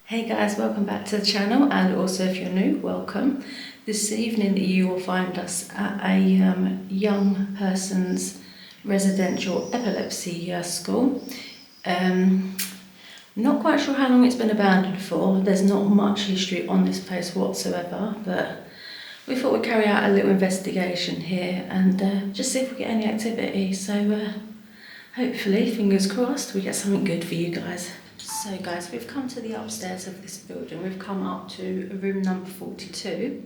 Hey guys, welcome back to the channel, and also if you're new, welcome. This evening you will find us at a young person's residential epilepsy school. Not quite sure how long it's been abandoned for. There's not much history on this place whatsoever, but we thought we'd carry out a little investigation here and just see if we get any activity. So hopefully, fingers crossed, we get something good for you guys. So guys, we've come to the upstairs of this building. We've come up to room number 42.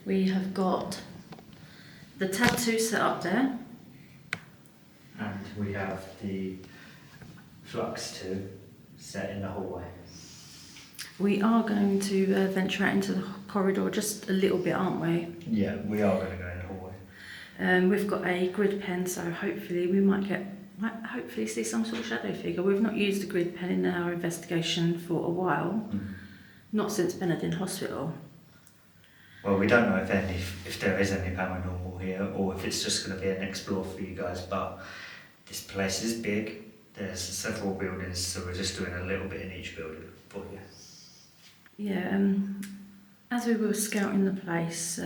We have got the tattoo set up there. And we have the flux too set in the hallway. We are going to venture out into the corridor just a little bit, aren't we? Yeah, we are going to go in the hallway. We've got a grid pen, so hopefully we might hopefully see some sort of shadow figure. We've not used a grid pen in our investigation for a while, not since Bennett in hospital. Well, we don't know if there is any paranormal here, or if it's just going to be an explore for you guys, but this place is big. There's several buildings, so we're just doing a little bit in each building for you. Yeah, as we were scouting the place,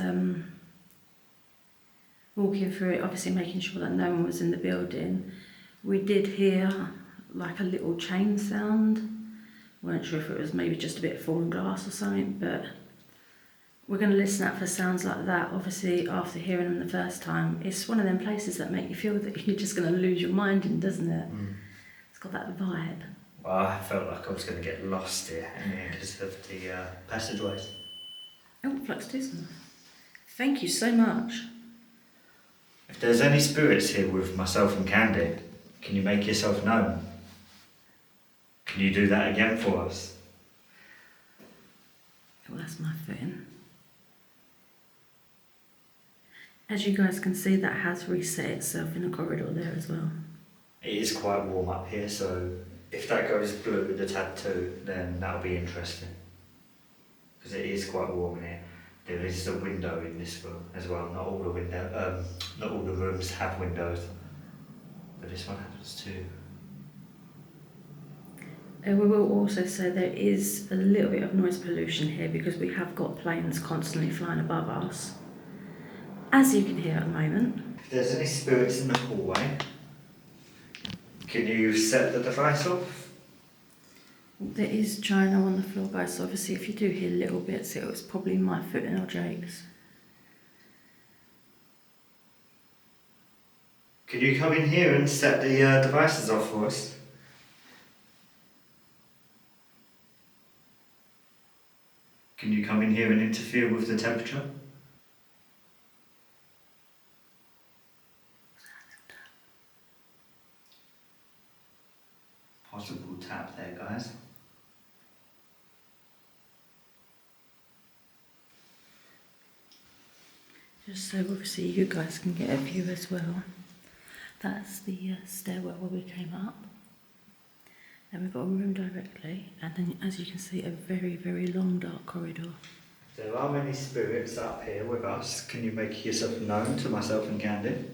walking through it, obviously making sure that no one was in the building, we did hear like a little chain sound. Weren't sure if it was maybe just a bit of fallen glass or something, but we're going to listen out for sounds like that. Obviously, after hearing them the first time, it's one of them places that make you feel that you're just going to lose your mind in, doesn't it? It's got that vibe. Well, I felt like I was going to get lost here because of the passageways. Oh, flux too. Thank you so much. If there's any spirits here with myself and Candy, can you make yourself known? Can you do that again for us? Well, that's my footing. As you guys can see, that has reset itself in the corridor there as well. It is quite warm up here, so if that goes blue with the tattoo, then that'll be interesting. Because it is quite warm in here. There is a window in this room as well. Not all the rooms have windows, but this one happens too. We will also say there is a little bit of noise pollution here because we have got planes constantly flying above us, as you can hear at the moment. If there's any spirits in the hallway, can you set the device off? There is china on the floor, guys, so obviously if you do hear little bits, it's probably my footing or Jake's. Can you come in here and set the devices off for us? Can you come in here and interfere with the temperature? Possible tap there, guys. Just so obviously you guys can get a view as well. That's the stairwell where we came up. Then we've got a room directly, and then as you can see, a very, very long dark corridor. There are many spirits up here with us. Can you make yourself known to myself and Candy?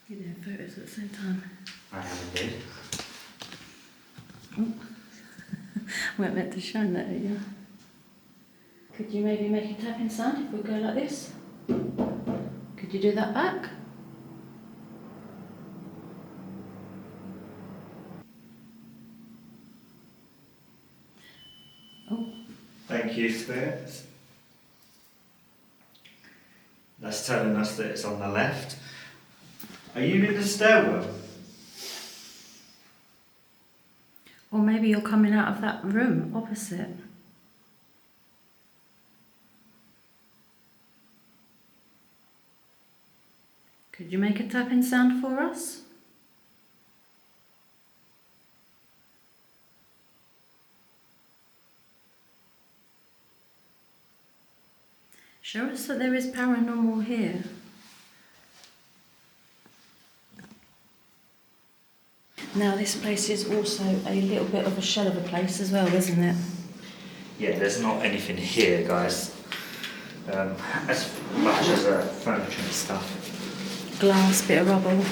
You're doing photos at the same time. I am indeed. Oh. Weren't meant to shine that at you. Could you maybe make a tapping sound if we go like this? Could you do that back? Oh. Thank you, spirits. That's telling us that it's on the left. Are you in the stairwell? Or maybe you're coming out of that room opposite. Could you make a tapping sound for us? Show us that there is paranormal here. Now this place is also a little bit of a shell of a place as well, isn't it? Yeah, there's not anything here, guys. As much as furniture and stuff. Glass, bit of rubble.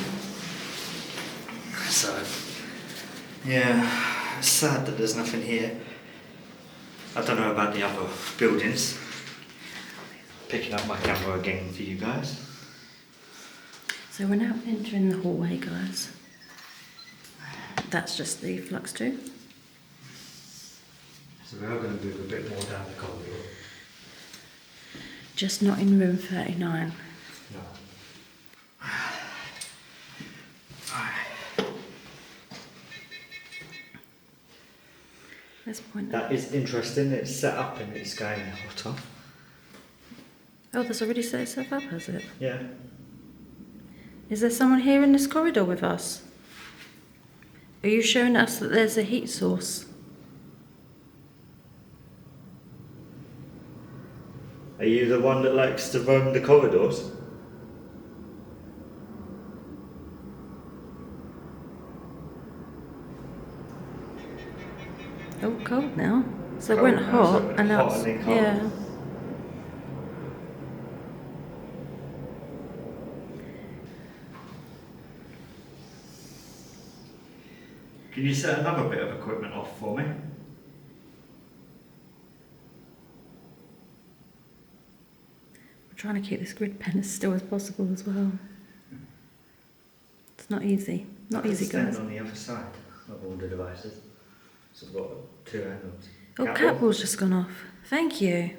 So Yeah, it's sad that there's nothing here. I don't know about the other buildings. Picking up my camera again for you guys. So we're now entering the hallway, guys. That's just the flux tube. So we are going to move a bit more down the corridor. Just not in room 39. No. Let's point That is interesting. It's set up and it's going hotter. Oh, that's already set itself up, has it? Yeah. Is there someone here in this corridor with us? Are you showing us that there's a heat source? Are you the one that likes to roam the corridors? Oh, cold now. So it Cold went now, hot so it went and now hot it's, and then cold. yeah. Can you set another bit of equipment off for me? We're trying to keep this grid pen as still as possible as well. It's not easy. Not easy, Stand guys. on the other side of all the devices. So I've got two handles. Oh, catball's just gone off. Thank you.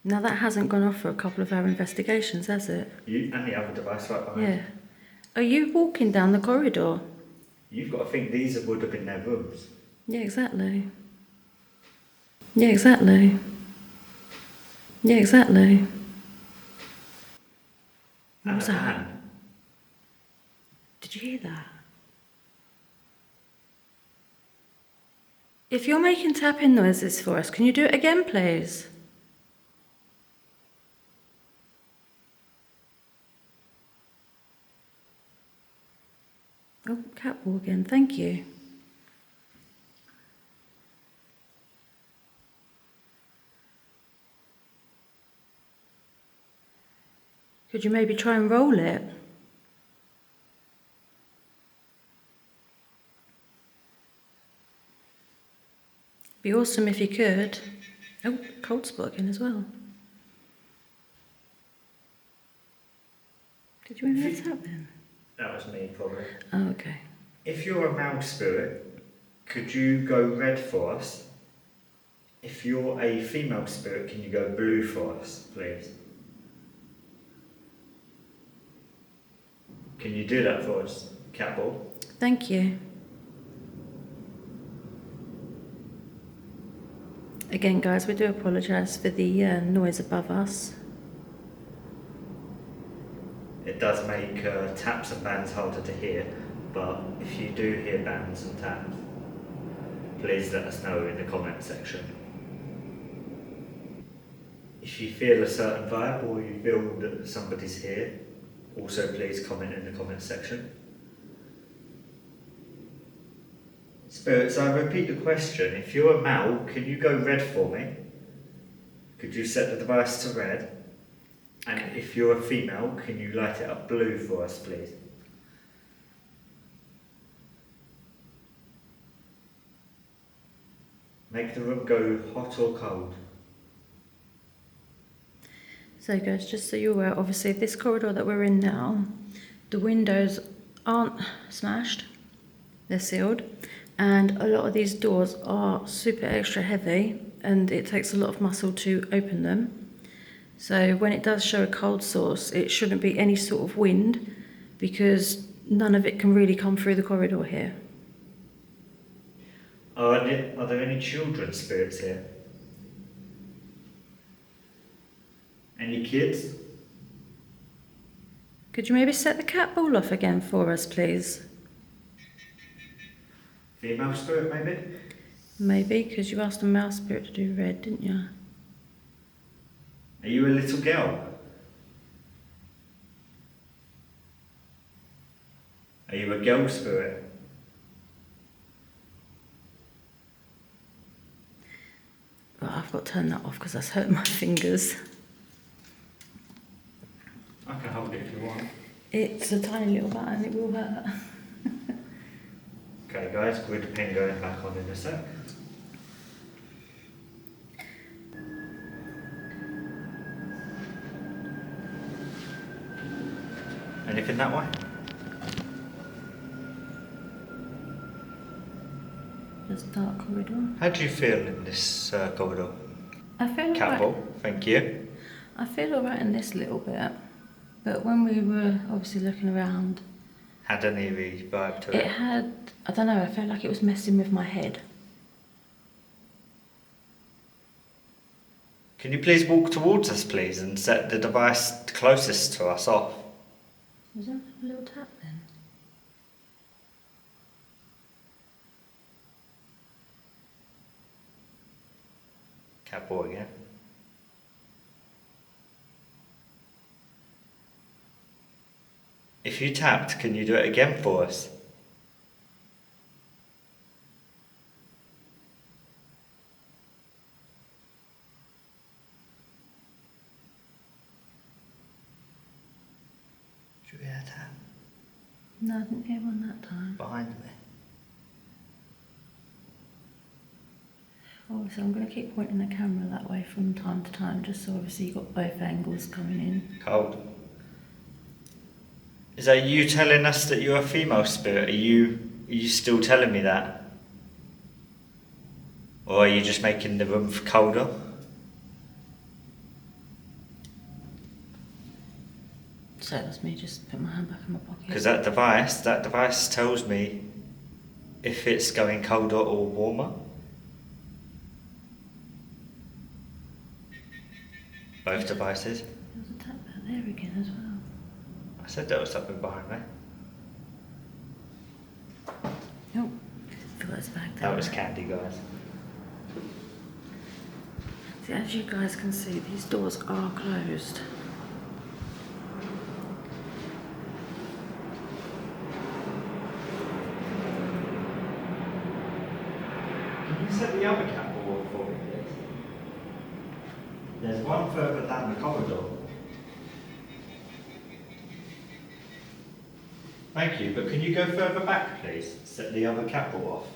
Now that hasn't gone off for a couple of our investigations, has it? You and the other device right behind. Yeah. Are you walking down the corridor? You've got to think these would have been their rooms. Yeah, exactly. Yeah, exactly. Yeah, exactly. What was And a that? van. Did you hear that? If you're making tapping noises for us, can you do it again, please? Oh, catwalk again, thank you. Could you maybe try and roll it? Be awesome if you could. Oh, cold spot again as well. Did you invent that then? That was me, probably. Oh, okay. If you're a mouse spirit, could you go red for us? If you're a female spirit, can you go blue for us, please? Can you do that for us, Catball? Thank you. Again, guys, we do apologise for the noise above us. It does make taps and bands harder to hear, but if you do hear bands and taps, please let us know in the comment section. If you feel a certain vibe or you feel that somebody's here, also please comment in the comment section. Spirits, I repeat the question. If you're a male, can you go red for me? Could you set the device to red? And if you're a female, can you light it up blue for us, please? Make the room go hot or cold. So guys, just so you're aware, obviously this corridor that we're in now, the windows aren't smashed, they're sealed, and a lot of these doors are super extra heavy and it takes a lot of muscle to open them. So when it does show a cold source, it shouldn't be any sort of wind because none of it can really come through the corridor here. Are there any children spirits here? Any kids? Could you maybe set the cat ball off again for us, please? Female spirit, maybe? Maybe, because you asked a mouse spirit to do red, didn't you? Are you a little girl? Are you a girl spirit? Right, I've got to turn that off because that's hurting my fingers. I can hold it if you want. It's a tiny little button, it will hurt. Okay guys, with the pin going back on in a sec. Anything that way? Just dark corridor. How do you feel in this corridor? I feel Cat alright. ball, thank you. I feel alright in this little bit, but when we were obviously looking around, Had an eerie vibe to it it. had, I don't know, I felt like it was messing with my head. Can you please walk towards us please and set the device closest to us off? Was there a little tap then? Cat ball again. If you tapped, can you do it again for us? Should we hear a tap? No, I didn't hear one that time. Behind me. Obviously, I'm going to keep pointing the camera that way from time to time, just so obviously you've got both angles coming in. Cold. Is that you telling us that you're a female spirit? Are you still telling me that? Or are you just making the room colder? So that's me just put my hand back in my pocket. Because that device tells me if it's going colder or warmer. Both devices. There was a tap back there again as well. I said there was something behind me. Oh, I forgot it's back there. That was candy, guys. See, as you guys can see, these doors are closed. Can you set the other cat ball for me, please? There's one further down the corridor. Thank you, but can you go further back, please? Set the other cat ball off.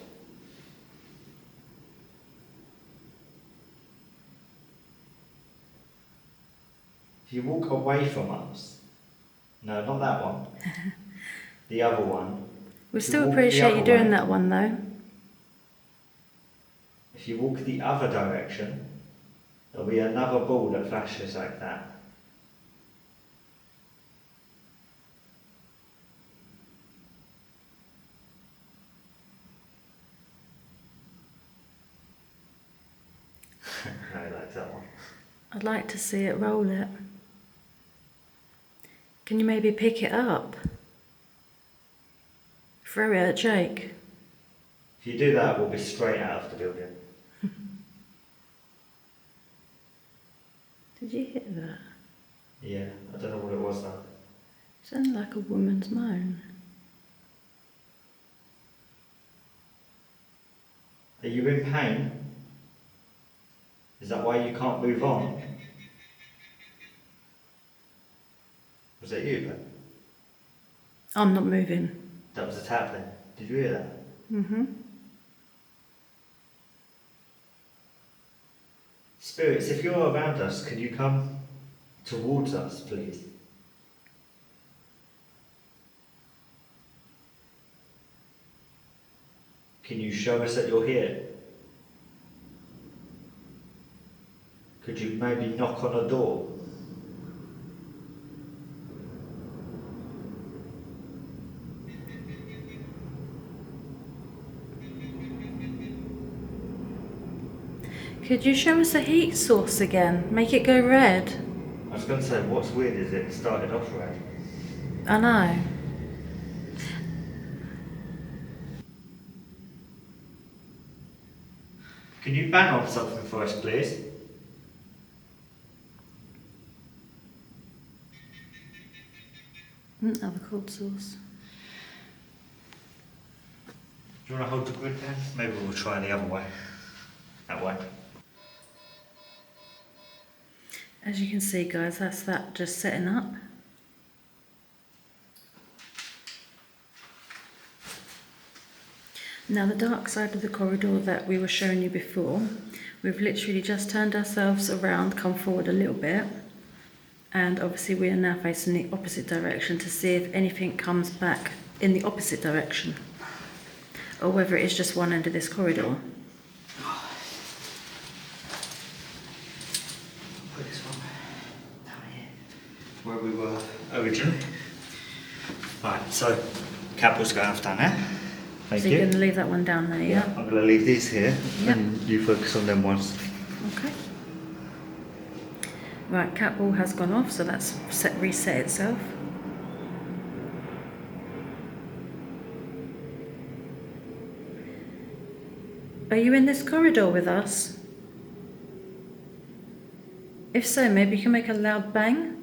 If you walk away from us, no, not that one, the other one. We If you still walk appreciate the you other doing way- that one though. If you walk the other direction, there'll be another ball that flashes like that. I like that one. I'd like to see it roll it. Can you maybe pick it up? Throw it at Jake. If you do that, we'll be straight out of the building. Did you hear that? Yeah, I don't know what it was though. It sounded like a woman's moan. Are you in pain? Is that why you can't move on? Was that you, Ben? I'm not moving. That was a tap then. Did you hear that? Mm-hmm. Spirits, if you're around us, can you come towards us, please? Can you show us that you're here? Could you maybe knock on a door? Could you show us a heat source again? Make it go red. I was going to say, what's weird is it started off red. I know. Can you bang on something for us, please? Another cold source. Do you want to hold the grid pen? Maybe we'll try the other way. That way. As you can see guys, that's that just setting up. Now the dark side of the corridor that we were showing you before, we've literally just turned ourselves around, come forward a little bit, and obviously we are now facing the opposite direction to see if anything comes back in the opposite direction, or whether it is just one end of this corridor. Put this one down here, where we were originally. Right, so Campbell's going off down there. Thank So you. you're going to leave that one down there, yeah? I'm going to leave these here, Yep. and you focus on them ones. Okay. Right, cat ball has gone off, so that's reset itself. Are you in this corridor with us? If so, maybe you can make a loud bang.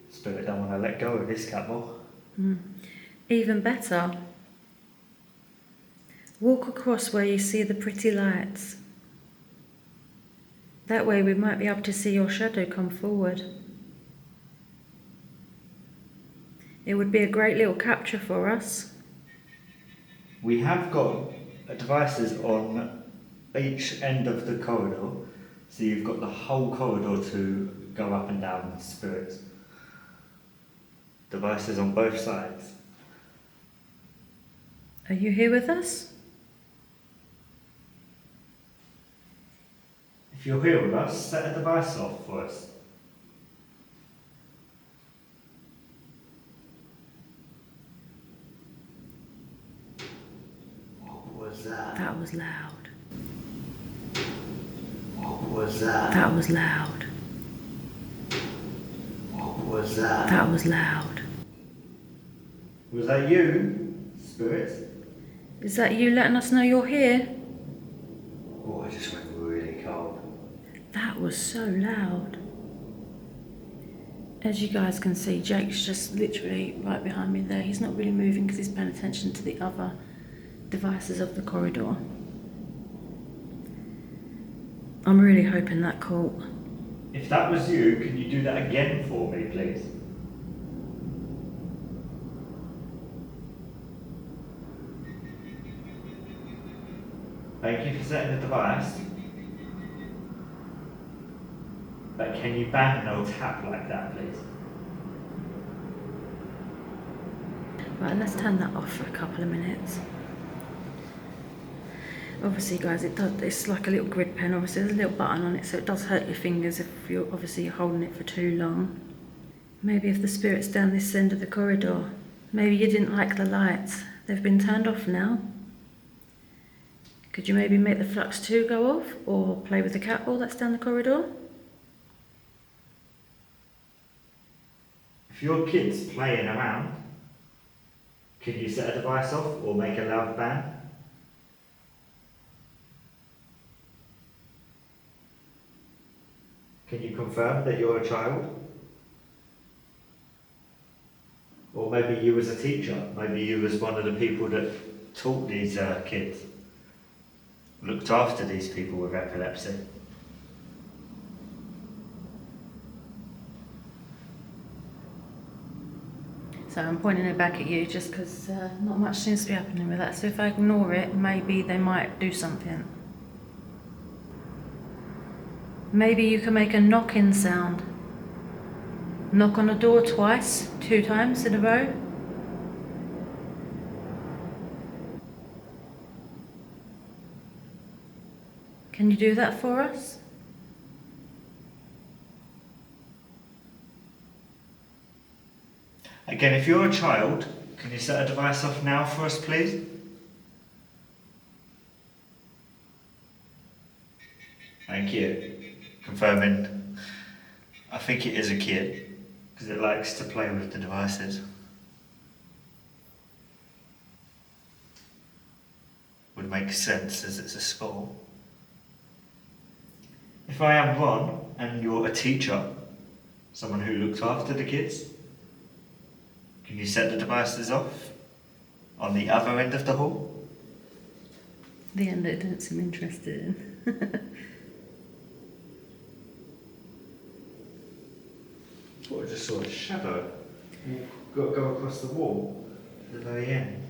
Spirit don't want to let go of this Campbell. Even better. Walk across where you see the pretty lights. That way we might be able to see your shadow come forward. It would be a great little capture for us. We have got devices on each end of the corridor, so you've got the whole corridor to go up and down with spirits. Devices on both sides. Are you here with us? If you're here with us, set a device off for us. What was that? That was loud. What was that? That was loud. What was that? That was loud. Was that you, Spirit? Is that you letting us know you're here? Oh, I just went really cold. That was so loud. As you guys can see, Jake's just literally right behind me there. He's not really moving because he's paying attention to the other devices of the corridor. I'm really hoping that caught. If that was you, can you do that again for me, please? Thank you for setting the device. But can you bang or tap like that, please? Right, let's turn that off for a couple of minutes. Obviously, guys, it's like a little grid pen. Obviously, there's a little button on it, so it does hurt your fingers if you're obviously holding it for too long. Maybe if the spirit's down this end of the corridor, maybe you didn't like the lights. They've been turned off now. Could you maybe make the flux 2 go off, or play with the cat ball that's down the corridor? If your kid's playing around, can you set a device off or make a loud bang? Can you confirm that you're a child? Or maybe you was a teacher, maybe you was one of the people that taught these kids, looked after these people with epilepsy. So I'm pointing it back at you just because not much seems to be happening with that. So if I ignore it, maybe they might do something. Maybe you can make a knock-in sound. Knock on a door twice, 2 times in a row. Can you do that for us? Again, if you're a child, can you set a device off now for us, please? Thank you. Confirming, I think it is a kid, because it likes to play with the devices. Would make sense as it's a school. If I am Ron and you're a teacher, someone who looks after the kids, can you set the devices off on the other end of the hall? The end I don't seem interested in. I just saw a shadow go across the wall. at the very end.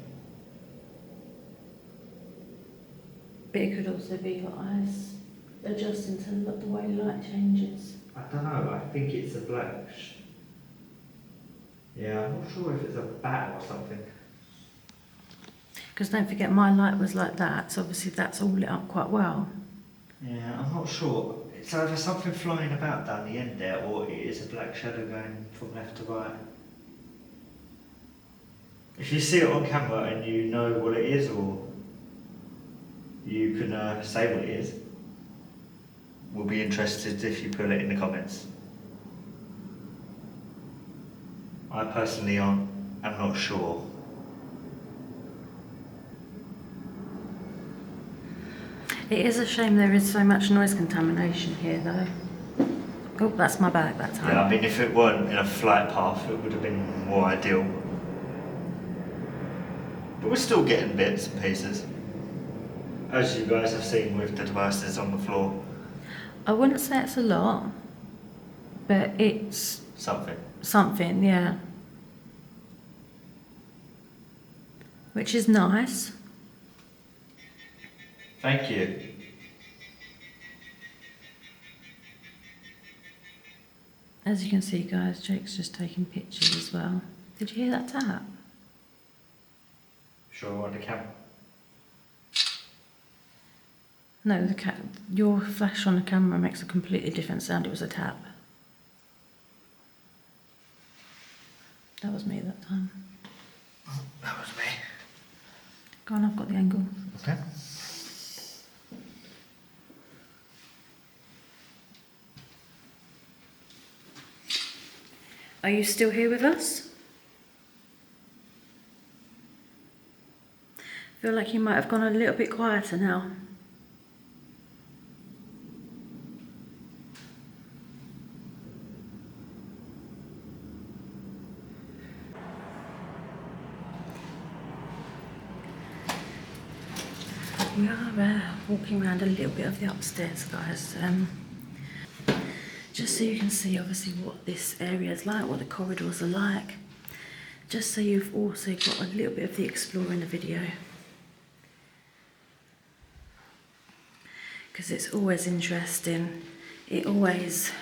But it could also be your eyes adjusting to the way light changes. I don't know, I think it's a black. Yeah, I'm not sure if it's a bat or something. Because don't forget, my light was like that, so obviously that's all lit up quite well. Yeah, I'm not sure. It's either something flying about down the end there, or it is a black shadow going from left to right. If you see it on camera and you know what it is, or you can say what it is, we'll be interested if you put it in the comments. I personally am not sure. It is a shame there is so much noise contamination here though. Oh, that's my bag that time. Yeah, I mean, if it weren't in a flight path, it would have been more ideal. But we're still getting bits and pieces. As you guys have seen with the devices on the floor. I wouldn't say it's a lot, but it's something, yeah. Which is nice. Thank you. As you can see, guys, Jake's just taking pictures as well. Did you hear that tap? Sure, on the camera. No, your flash on the camera makes a completely different sound. It was a tap. That was me that time. Oh, that was me. Go on, I've got the angle. Okay. Are you still here with us? I feel like you might have gone a little bit quieter now. We are walking around a little bit of the upstairs, guys. Just so you can see obviously what this area is like, what the corridors are like. Just so you've also got a little bit of the explore in the video. Because it's always interesting. It always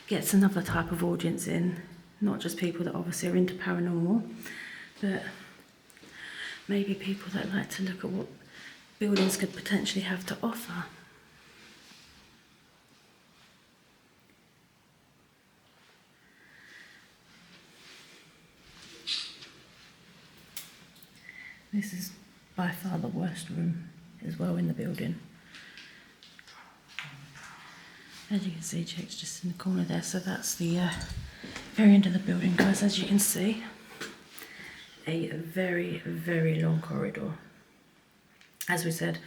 gets another type of audience in. Not just people that obviously are into paranormal, but maybe people that like to look at what buildings could potentially have to offer. This is by far the worst room as well in the building. As you can see, Jake's just in the corner there, so that's the very end of the building, guys. As you can see, a very, very long corridor. As we said,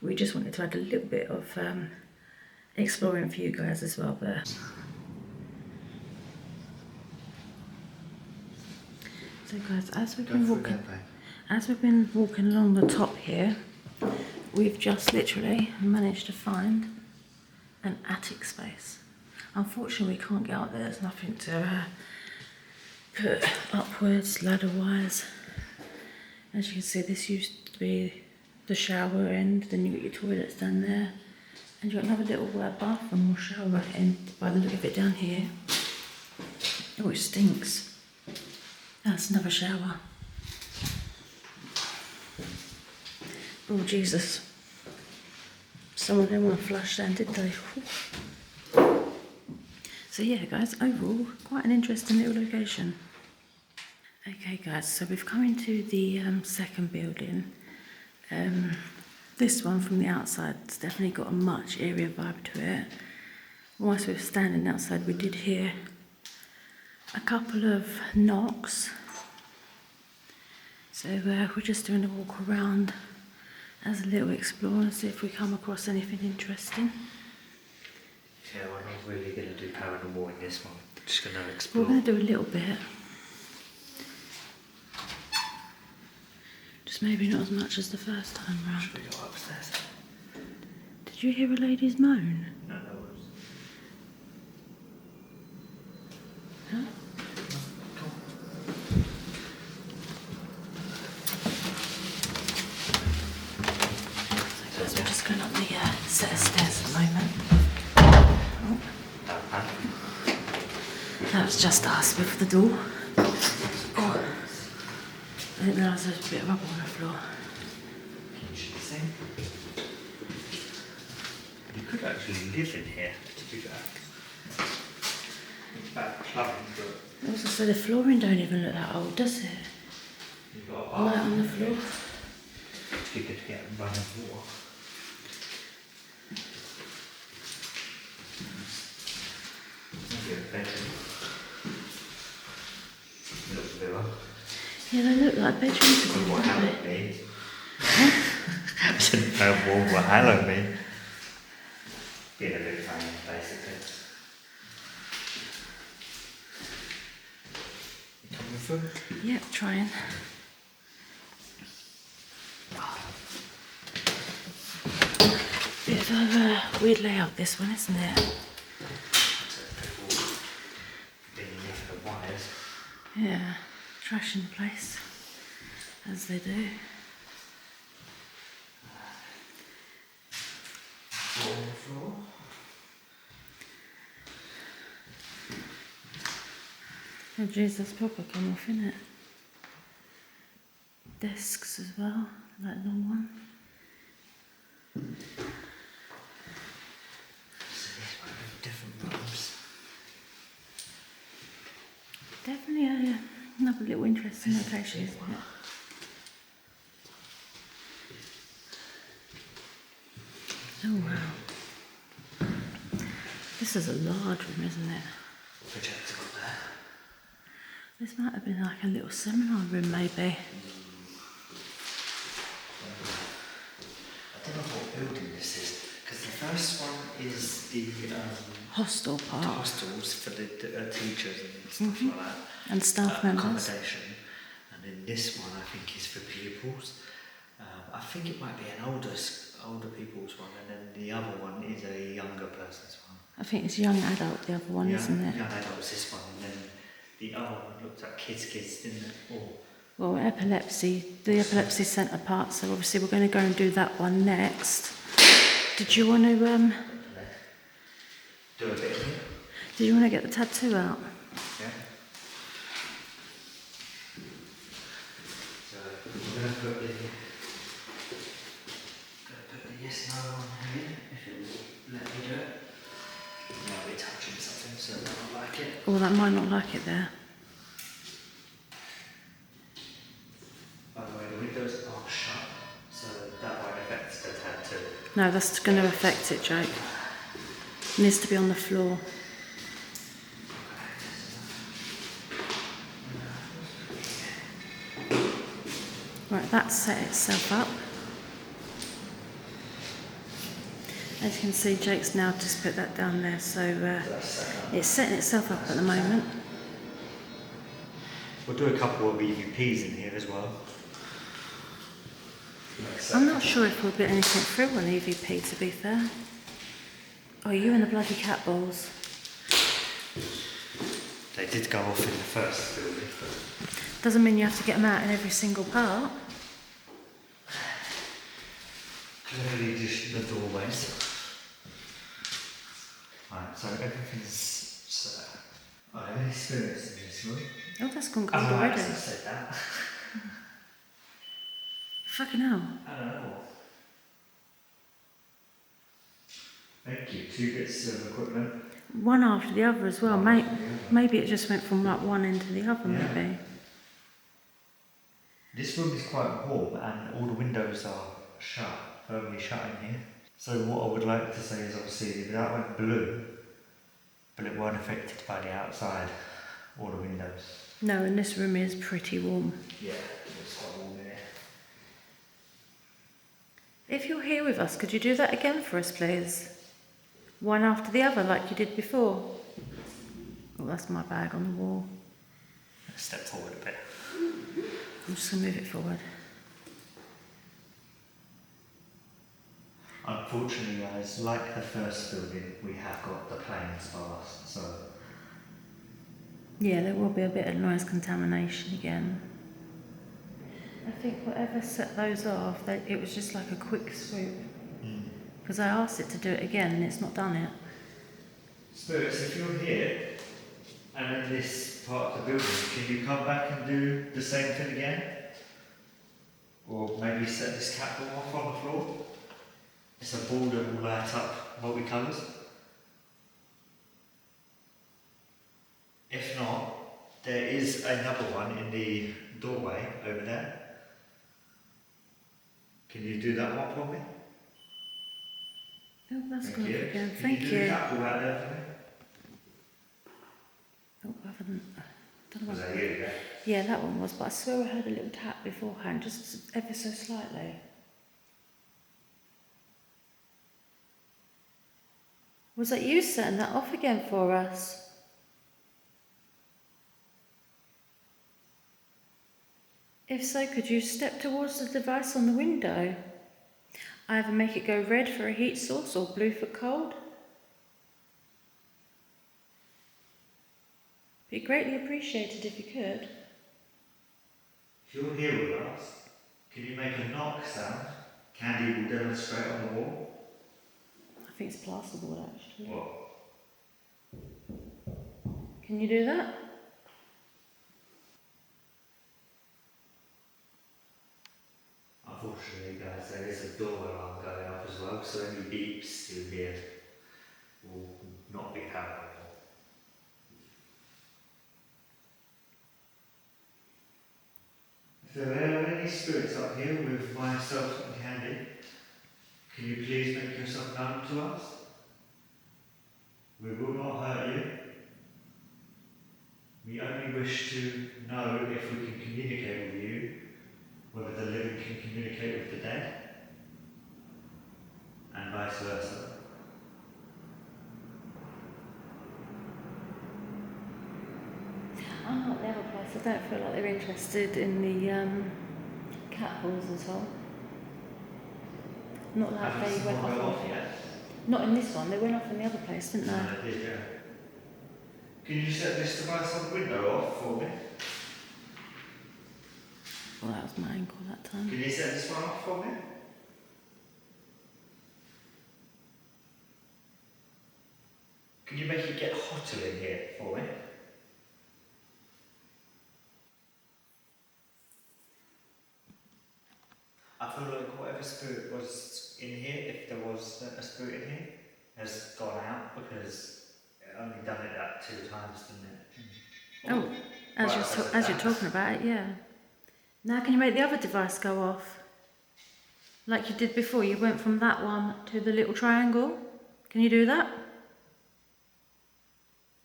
we just wanted to add a little bit of exploring for you guys as well, but so guys, as we've been walking along the top here, we've just literally managed to find an attic space. Unfortunately, we can't get out there. There's nothing to put upwards ladder wise. As you can see, this used to be the shower end, then you got your toilets down there, and you've got another little bathroom or shower end by the look of it down here. Oh, it stinks. That's another shower. Oh, Jesus. Some of them were flushed then, did they? So yeah, guys, overall, quite an interesting little location. Okay, guys, so we've come into the second building. This one from the outside has definitely got a much eerier vibe to it. Whilst we were standing outside, we did hear a couple of knocks. So we're just doing a walk around as a little explore and see if we come across anything interesting. Yeah, we're not really going to do paranormal in this one. We're just going to explore. We're going to do a little bit. Just maybe not as much as the first time round. Should we go upstairs? Did you hear a lady's moan? No, that was. Huh? set of stairs at the moment. Oh, that was just us with the door. Oh, I didn't realise there was a bit of rubble on the floor. You could actually live in here, to be fair. It's bad plumbing, but Also, so the flooring don't even look that old, does it? you've got a Light bathroom on the floor. You could get running water. Maybe a bedroom. Little villa. Yeah, they look like bedrooms again, What don't Hallow they? means. I didn't know what Hallow means. Being a bit funny, basically. Coming through? Yep, trying. Bit of a weird layout, this one, isn't it? Been here for the wires. Yeah, trash in the place, as they do. Floor on the floor. Oh jeez, that's proper come off, isn't it? Desks as well, that long one. So these might be different rooms. Definitely another little interesting location, isn't it? Oh wow. This is a large room, isn't it? Projector up there. This might have been like a little seminar room, maybe. I don't know what building this is, because the first one is the Hostel part. hostels for the teachers and stuff like that. And staff members. Accommodation. And then this one I think is for pupils. I think it might be an older people's one, and then the other one is a younger person's one. I think it's young adult, the other one, isn't it? Young adults, this one, and then the other one looked at kids, didn't it? Or Well, epilepsy, the epilepsy centre part, so obviously we're going to go and do that one next. Did you want to, do a bit of it. did you want to get the tattoo out? Yeah. So we're going to put the yes no on here, if it will let me do it. Might be touching something, so I don't like it. Oh, that might not like it there. By the way, the windows are shut, so that won't affect the tattoo. No, that's going to affect it, Jake. It needs to be on the floor. Right, that's set itself up. As you can see, Jake's now just put that down there, so it's setting itself up at the moment. We'll do a couple of EVPs in here as well. I'm not sure if we'll get anything through on EVP, to be fair. Oh, you and the bloody cat balls. They did go off in the first building. Doesn't mean you have to get them out in every single part. Clearly just the doorways. Right, so everything's set. I have any experience in this room. Oh, that's gone cold already. I said that. Fucking hell. I don't know. Thank you. 2 bits of equipment. One after the other as well. One after the other. Maybe it just went from like one end to the other, Yeah. maybe. This room is quite warm and all the windows are shut, firmly shut in here. So what I would like to say is obviously that went blue, but it weren't affected by the outside or the windows. No, and this room is pretty warm. Yeah, it's quite warm in here. If you're here with us, could you do that again for us, please? One after the other, like you did before. Oh, that's my bag on the wall. Let's step forward a bit. I'm just going to move it forward. Unfortunately guys, like the first building, we have got the planes fast, so... Yeah, there will be a bit of noise contamination again. I think whatever set those off, it was just like a quick swoop. Because I asked it to do it again and it's not done it. Spirits, if you're here and in this part of the building, can you come back and do the same thing again? Or maybe set this catwalk off on the floor? It's a ball that will light up multicolours. If not, there is another one in the doorway over there. Can you do that one for me? Oh, that's Thank good you. again. Can Thank you do you. the catwalk out there for me? Oh, I haven't. Don't know Was what- that you again? Yeah, that one was, but I swear I heard a little tap beforehand, just ever so slightly. Was that you setting that off again for us? If so, could you step towards the device on the window? Either make it go red for a heat source or blue for cold. Be greatly appreciated if you could. If you're here with us, can you make a knock sound? Candy will demonstrate on the wall. I think it's plasterboard actually. What? Can you do that? Unfortunately, guys, there is a door alarm going off as well, so any beeps you hear will not be paranormal. If there are any spirits up here with myself and Candy, can you please make yourself known to us? We will not hurt you. We only wish to know if we can communicate with you, whether the living can communicate with the dead, and vice versa. Unlike the other place, I don't feel like they're interested in the cat balls at all. Not like Haven't they seen went one go off. off yet? Not in this one, they went off in the other place, didn't they? No, they did, yeah. Can you set this device on the window off for me? Well, that was my ankle that time. Can you set this one off for me? Can you make it get hotter in here for me? I feel like whatever spirit was in here, if there was a spirit in here, has gone out because it only done it that 2 times, didn't it? Oh, as you're talking about it, yeah. Now can you make the other device go off? Like you did before, you went from that one to the little triangle. Can you do that?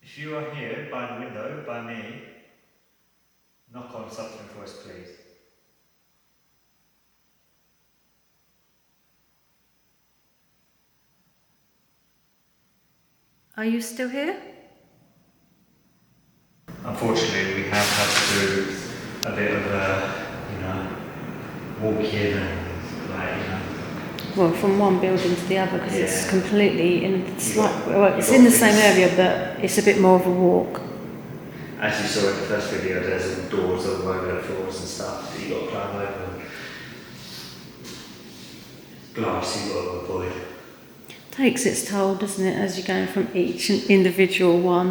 If you are here by the window, by me, knock on something for us, please. Are you still here? Unfortunately, we have had to do a bit of walking and Well, from one building to the other because it's Yeah. completely in it's got in the same things- area, but it's a bit more of a walk. as you saw in the first video, there's all doors all over the floors and stuff that you got to climb over. And glass you got to avoid. Takes its toll, doesn't it, as you're going from each individual one.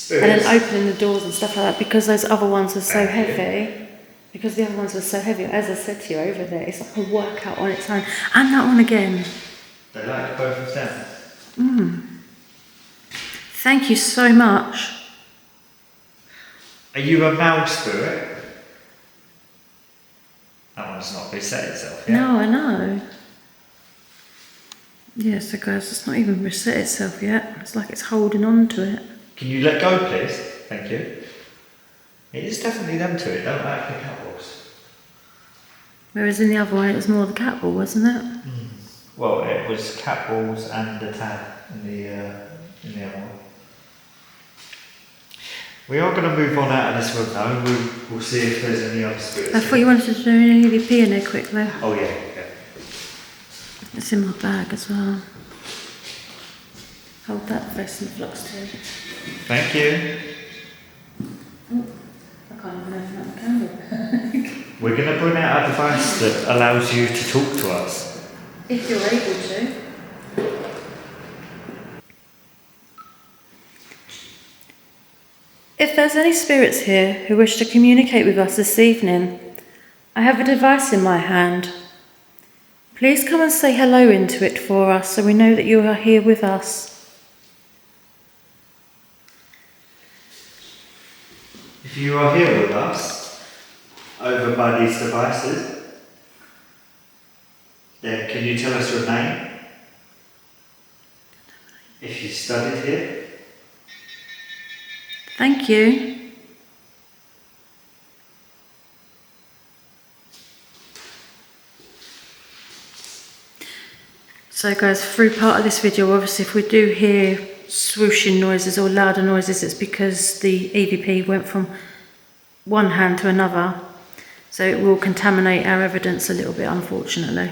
And then Spirits. opening the doors and stuff like that because those other ones were so Thank you. heavy. Because the other ones were so heavy, as I said to you over there, it's like a workout on its own. And that one again. They like both of them. Thank you so much. Are you a mouse spirit? That one's not reset itself yet. No, I know. Yeah, so guys, it's not even reset itself yet. It's like it's holding on to it. Can you let go, please? Thank you. It is definitely them two. It don't like the catwalks. Whereas in the other one, it was more the cat ball, wasn't it? Well, it was cat balls and the tab in the other one. We are going to move on out of this room now. We'll see if there's any other spirits. I thought you wanted to do an EVP in there quickly. Oh yeah. It's in my bag as well. Hold that vest and flux too. Thank you. I can't even open up the camera. We're going to bring out a device that allows you to talk to us. If you're able to. If there's any spirits here who wish to communicate with us this evening, I have a device in my hand. Please come and say hello into it for us so we know that you are here with us. If you are here with us, over by these devices, then can you tell us your name? If you studied here? Thank you. So guys, through part of this video, obviously if we do hear swooshing noises or louder noises, it's because the EVP went from one hand to another. So it will contaminate our evidence a little bit, unfortunately.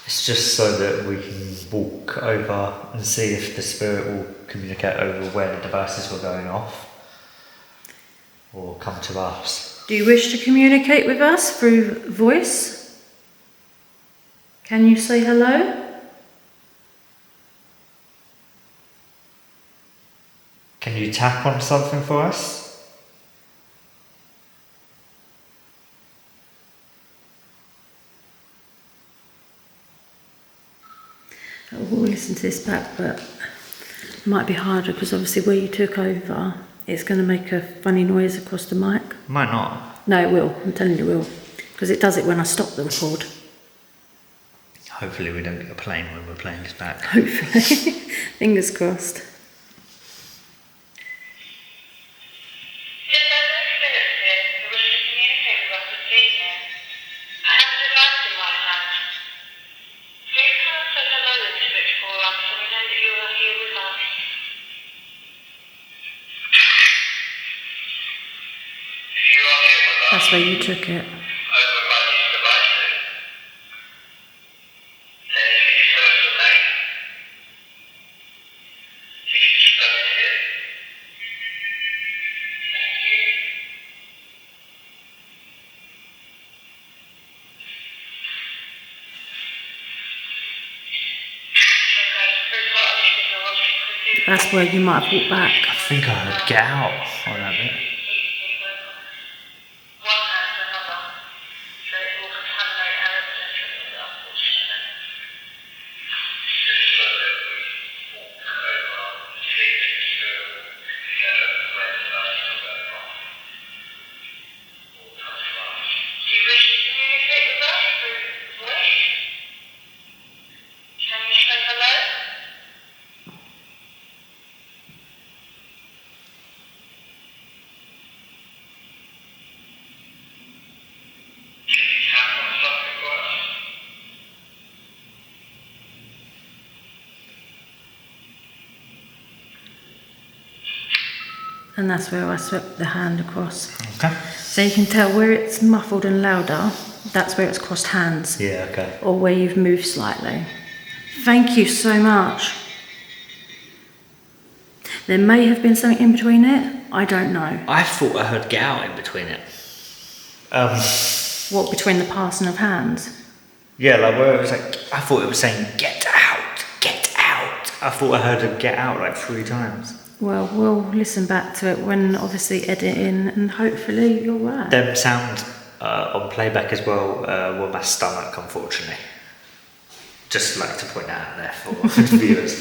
It's just so that we can walk over and see if the spirit will communicate over where the devices were going off or come to us. Do you wish to communicate with us through voice? Can you say hello? Can you tap on something for us? We'll listen to this back, but it might be harder because obviously where you took over, it's going to make a funny noise across the mic. Might not. No, it will. I'm telling you it will. Because it does it when I stop the record. Hopefully we don't get a plane when we're playing this back. Hopefully. Fingers crossed. That's where you took it. That's where you might have walked back. I think I heard get out on that bit. And that's where I swept the hand across. Okay. So you can tell where it's muffled and louder, that's where it's crossed hands. Yeah, okay. Or where you've moved slightly. Thank you so much. There may have been something in between it. I don't know. I thought I heard get out in between it. What, between the passing of hands? Yeah, like where it was like, I thought it was saying get out, get out. I thought I heard a get out like 3 times. Well, we'll listen back to it when obviously editing, and hopefully you're right. Them sound on playback as well were my stomach, unfortunately. Just like to point that out there for viewers.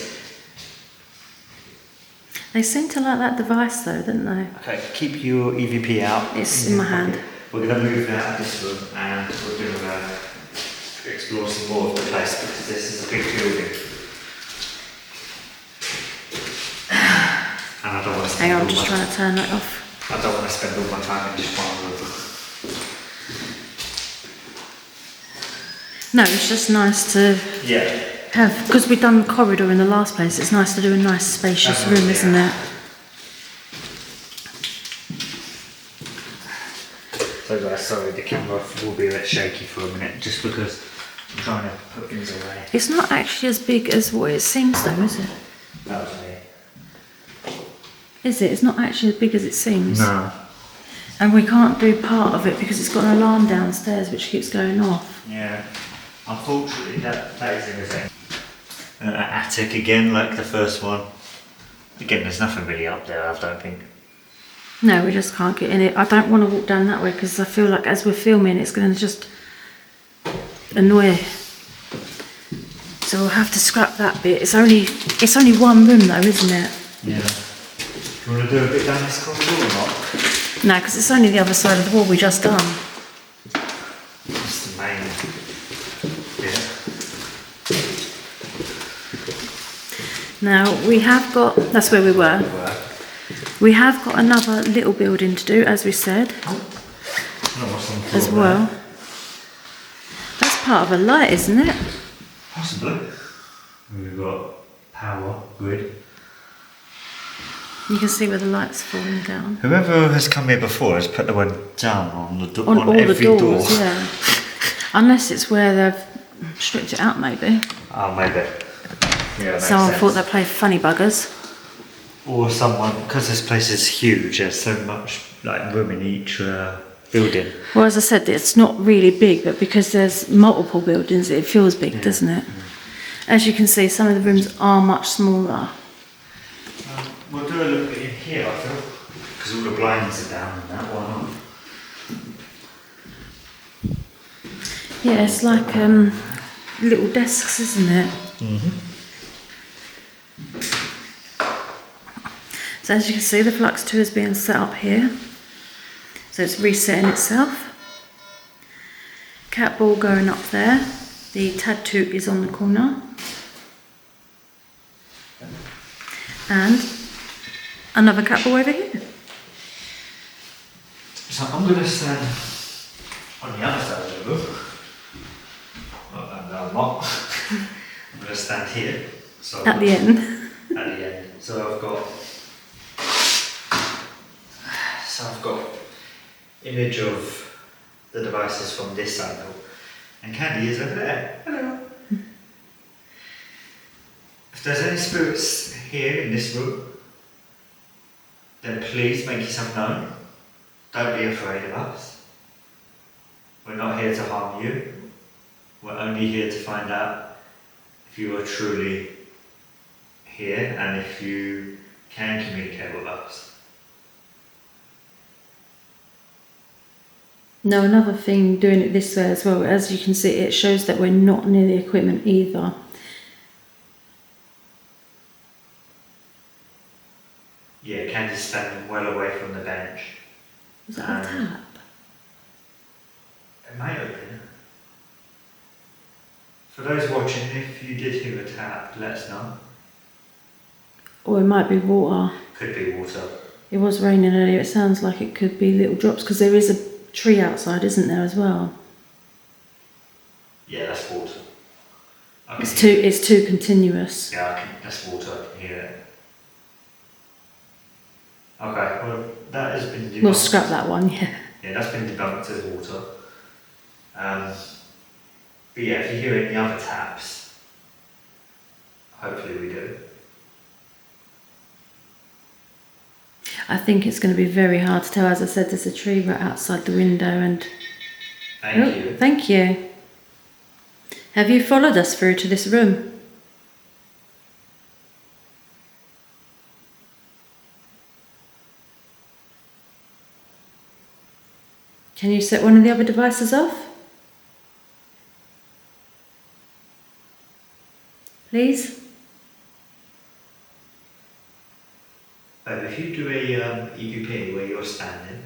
They seem to like that device though, didn't they? Okay, keep your EVP out. It's in my hand. We're going to move out of this room and we're going to explore some more of the place because this is a big building. And I don't want to spend Hang on, I'm just trying to turn that off. I don't want to spend all my time in just one room. No, it's just nice to have, because we've done the corridor in the last place, it's nice to do a nice spacious room, isn't it? So guys, sorry, the camera will be a bit shaky for a minute just because I'm trying to put things away. It's not actually as big as what it seems though, is it? That was me. Is it? It's not actually as big as it seems. No. And we can't do part of it because it's got an alarm downstairs which keeps going off. Yeah. Unfortunately, that is everything. Attic again, like the first one. Again, there's nothing really up there, I don't think. No, we just can't get in it. I don't want to walk down that way because I feel like as we're filming, it's going to just annoy. So we'll have to scrap that bit. It's only one room though, isn't it? Yeah. Do you want to do a bit down this corridor or not? No, because it's only the other side of the wall we just done. That's the main bit. Now we have got, that's where we were. We have got another little building to do, as we said, as well. That's part of a light, isn't it? Possibly. We've got power grid. You can see where the light's falling down. Whoever has come here before has put the word down on the door. On all every the doors, door. yeah. Unless it's where they've stripped it out, maybe. Oh, maybe. Yeah, Someone sense. thought they played funny buggers. Or someone, because this place is huge, there's so much like room in each building. Well, as I said, it's not really big, but because there's multiple buildings, it feels big, doesn't it? As you can see, some of the rooms are much smaller. We'll do a little bit in here, I feel, because all the blinds are down and that one. Yeah, it's like little desks, isn't it? So as you can see, the Flux 2 is being set up here. So it's resetting itself. Cat ball going up there. The tad tube is on the corner. And another cat ball over here. So I'm going to stand on the other side of the room. No, I'm not. I'm going to stand here. So At the end. At the end. So I've got image of the devices from this angle, and Candy is over there. Hello. If there's any spirits here in this room, then please make yourself known. Don't be afraid of us. We're not here to harm you. We're only here to find out if you are truly here and if you can communicate with us. Now another thing doing it this way as well, as you can see, it shows that we're not near the equipment either. Yeah, Candy's standing well away from the bench. Was that a tap? It may have been. For those watching, if you did hear a tap, let us know. Or it might be water. Could be water. It was raining earlier, it sounds like it could be little drops because there is a tree outside, isn't there, as well? Yeah, that's water. It's too continuous. Yeah, that's water, I can hear it. Okay, well, that has been debunked. We'll scrap that one, yeah. Yeah, that's been debunked as water. But yeah, if you hear any other taps, hopefully we do. I think it's going to be very hard to tell. As I said, there's a tree right outside the window and... Thank you. Thank you. Have you followed us through to this room? Can you set one of the other devices off? Please? If you do a EPP where you're standing,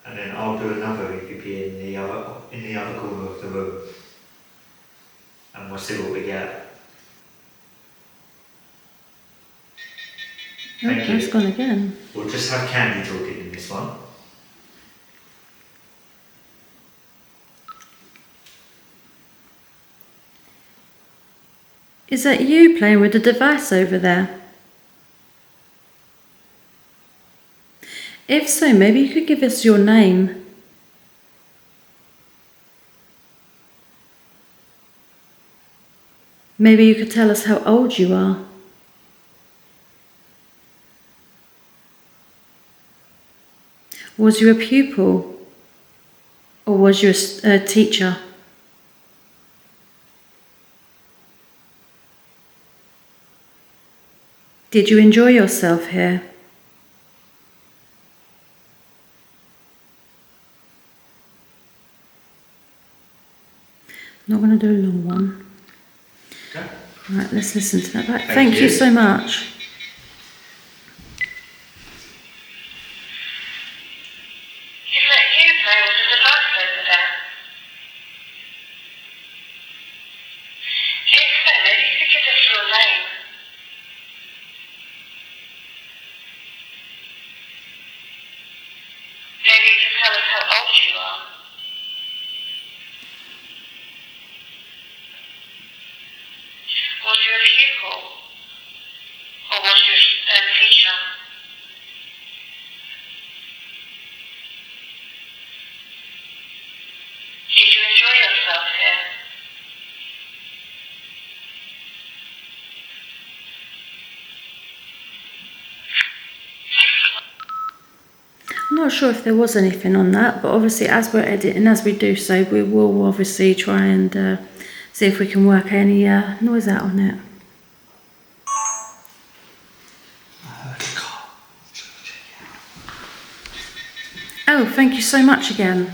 and then I'll do another EPP in the other corner of the room, and we'll see what we get. Oh, Thank you. it's gone again. We'll just have Candy talking in this one. Is that you playing with the device over there? If so, maybe you could give us your name. Maybe you could tell us how old you are. Was you a pupil? Or was you a teacher? Did you enjoy yourself here? Not going to do a long one. Okay. Right, let's listen to that back. Thank Thank you you so much. Is that you, Mel, with the device over there? If so, maybe you could give us your name. Maybe you could tell us how old you are. Was you a pupil? Or was you a teacher? Did you enjoy yourself here? I'm not sure if there was anything on that, but obviously as we're editing, as we do so, we will obviously try and see if we can work any noise out on it. Oh, thank you so much again.